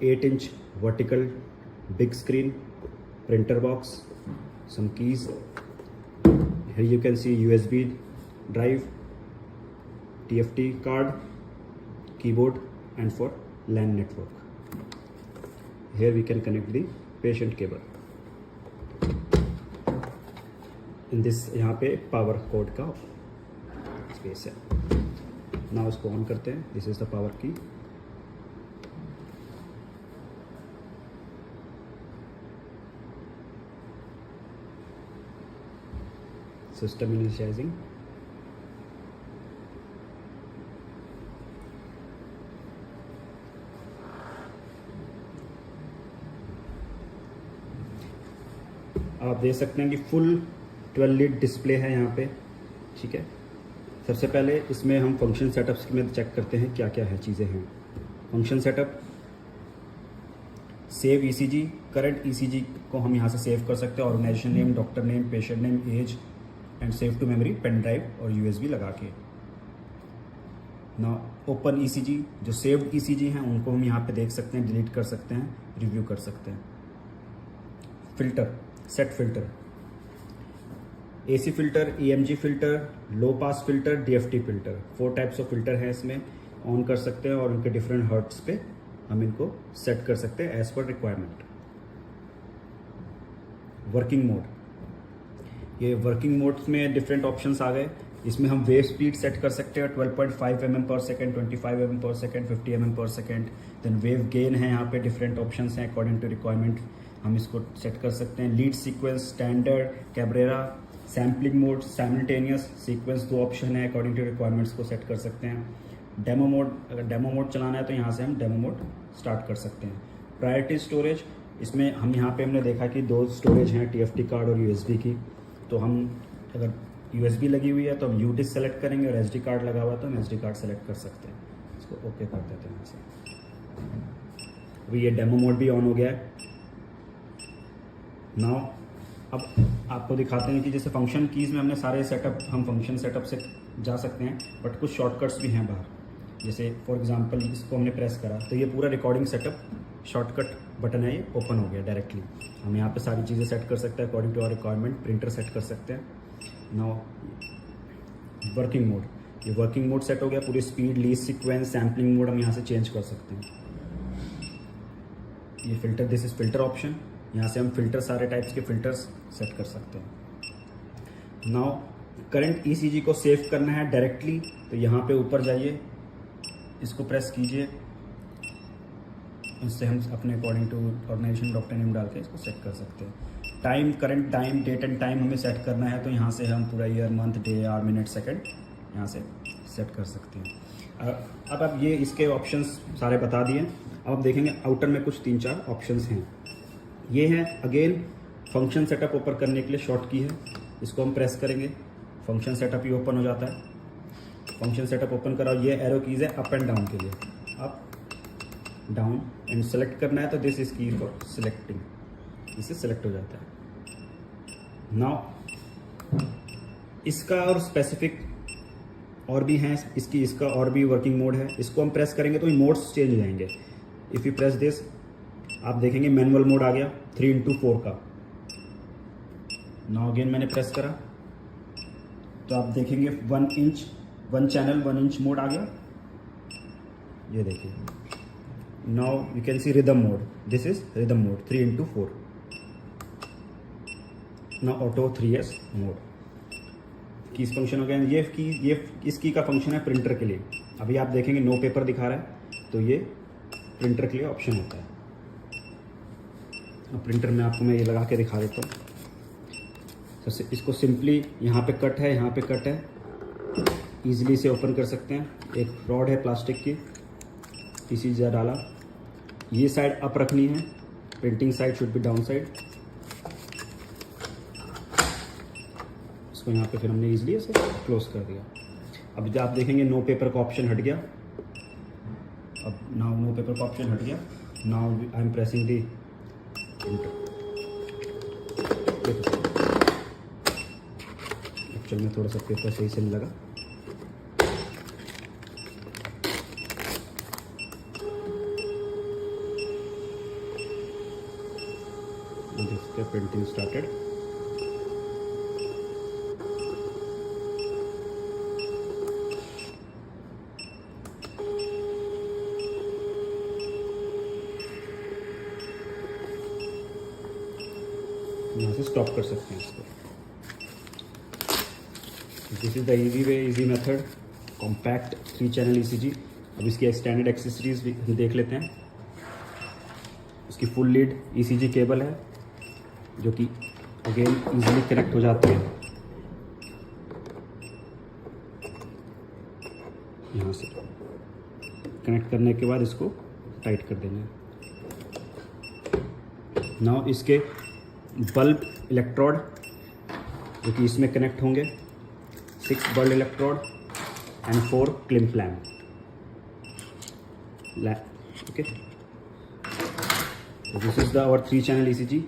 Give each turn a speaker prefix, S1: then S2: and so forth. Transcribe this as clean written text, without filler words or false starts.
S1: 8-inch vertical big screen, printer box, some keys. Here you can see USB drive, TFT card, keyboard, and for LAN network. Here we can connect the patient cable. In this यहाँ पे power code का space है. Now इसको on करते हैं. This is the power की. System initialising. आप देख सकते हैं कि फुल 12 लीड डिस्प्ले है यहाँ पे. ठीक है. सबसे पहले इसमें हम फंक्शन सेटअप्स में चेक करते हैं क्या क्या है चीज़ें हैं. Function setup, save ECG. Current ECG को हम यहाँ से सेव कर सकते हैं. Organisation name, doctor name, patient name, age and save to memory, pen drive और यूएसबी लगा के. ना ओपन ईसीजी, जो सेव्ड ईसीजी हैं उनको हम यहाँ पे देख सकते हैं, डिलीट कर सकते हैं, रिव्यू कर सकते हैं. Filter, set filter, AC filter, EMG filter, low pass filter, DFT filter. 4 types of filter हैं इसमें. ऑन कर सकते हैं और उनके डिफरेंट हर्ट्स पे हम इनको सेट कर सकते हैं as per requirement. Working mode, ये वर्किंग मोड्स में डिफरेंट ऑप्शंस आ गए. इसमें हम वेव स्पीड सेट कर सकते हैं 12.5 mm पर सेकेंड, 25 mm पर सेकेंड, 50 mm पर सेकेंड. देन वेव गेन है, यहाँ पे डिफरेंट ऑप्शंस हैं अकॉर्डिंग टू रिक्वायरमेंट हम इसको सेट कर सकते हैं. Lead sequence, standard, Cabrera, sampling mode, simultaneous sequence, 2 option है. अकॉर्डिंग टू रिक्वायरमेंट्स को सेट कर सकते हैं. डेमो मोड, अगर डेमो मोड चलाना है तो यहाँ से हम डेमो मोड स्टार्ट कर सकते हैं. प्रायोरिटी स्टोरेज, इसमें हम यहाँ पे हमने देखा कि 2 स्टोरेज हैं, TFT कार्ड और USB की. तो हम अगर USB लगी हुई है तो हम UDIS सेलेक्ट करेंगे और SD कार्ड लगा हुआ है तो हम SD कार्ड सेलेक्ट कर सकते हैं. इसको ओके कर देते हैं यहाँ से. अभी ये डेमो मोड भी ऑन हो गया है. नाउ अब आपको दिखाते हैं कि जैसे फंक्शन कीज़ में हमने सारे सेटअप, हम फंक्शन सेटअप से जा सकते हैं, बट कुछ शॉर्टकट्स भी हैं बाहर. जैसे फॉर एग्जांपल इसको हमने प्रेस करा तो ये पूरा रिकॉर्डिंग सेटअप शॉर्टकट बटन है, ये ओपन हो गया डायरेक्टली. हम यहाँ पे सारी चीज़ें सेट कर सकते हैं according to our requirement. Printer set कर सकते हैं. नाउ वर्किंग मोड, ये वर्किंग मोड सेट हो गया. पूरी speed, lead sequence, sampling mode हम यहाँ से चेंज कर सकते हैं. ये filter, this is filter option. यहाँ से हम फिल्टर, सारे टाइप्स के फिल्टर्स सेट कर सकते हैं. नाउ करंट ECG को सेव करना है डायरेक्टली तो यहाँ पे ऊपर जाइए, इसको प्रेस कीजिए. इससे हम अपने according to organisation, doctor name डाल के इसको सेट कर सकते हैं. Time, current time, date and time हमें सेट करना है तो यहाँ से हम पूरा year, month, day, hour, minute, second यहाँ से सेट कर सकते हैं. अब ये इसके ऑप्शंस सारे बता दिए. अब आप देखेंगे आउटर में कुछ 3-4 ऑप्शंस हैं. ये है अगेन फंक्शन सेटअप ओपन करने के लिए शॉर्ट की है. इसको हम प्रेस करेंगे, फंक्शन सेटअप ही ओपन हो जाता है. फंक्शन सेटअप ओपन कराओ. ये एरो कीज़ है अप एंड डाउन के लिए, अप डाउन. एंड सेलेक्ट करना है तो दिस इज की फॉर सिलेक्टिंग, इससे सेलेक्ट हो जाता है. नाउ इसका और स्पेसिफिक और भी हैं, इसका और भी वर्किंग मोड है. इसको हम प्रेस करेंगे तो ये मोड्स चेंज हो जाएंगे. इफ़ यू प्रेस दिस, आप देखेंगे मैनुअल मोड आ गया 3x4 का. नाउ अगेन मैंने प्रेस करा तो आप देखेंगे 1 चैनल 1 इंच मोड आ गया. ये देखिए. Now you can see rhythm mode. This is rhythm mode 3x4. Now auto 3S mode. Keys function हो गया. ये इस की का फंक्शन है प्रिंटर के लिए. अभी आप देखेंगे नो पेपर दिखा रहा है तो ये प्रिंटर के लिए ऑप्शन होता है. अब प्रिंटर में आपको मैं ये लगा के दिखा देता हूँ. तो इसको सिंपली यहाँ पे कट है, यहाँ पे कट है, ईजिली से ओपन कर सकते हैं. एक रॉड है प्लास्टिक की, पीसी जा डाला. ये साइड अप रखनी है, printing side should be down side. इसको यहाँ पे फिर हमने ईजिली इसे क्लोज कर दिया. अब जब आप देखेंगे नो पेपर का ऑप्शन हट गया. अब नाउ नो पेपर का ऑप्शन हट गया. Now I am pressing the actual में थोड़ा सा पेपर सही से नहीं लगा. and this is printing started. यहाँ से स्टॉप कर सकते हैं इसको. This is the easy way, easy method, compact 3 channel ECG. अब इसकी स्टैंडर्ड एक्सेसरीज भी देख लेते हैं. इसकी फुल लीड ECG केबल है जो कि अगेन इजीली कनेक्ट हो जाती है. यहाँ से कनेक्ट करने के बाद इसको टाइट कर देना है. नाउ इसके बल्ब इलेक्ट्रोड जो कि इसमें कनेक्ट होंगे, 6 bulb electrode and 4 clamp lamp. Okay, this is the our 3 channel ECG.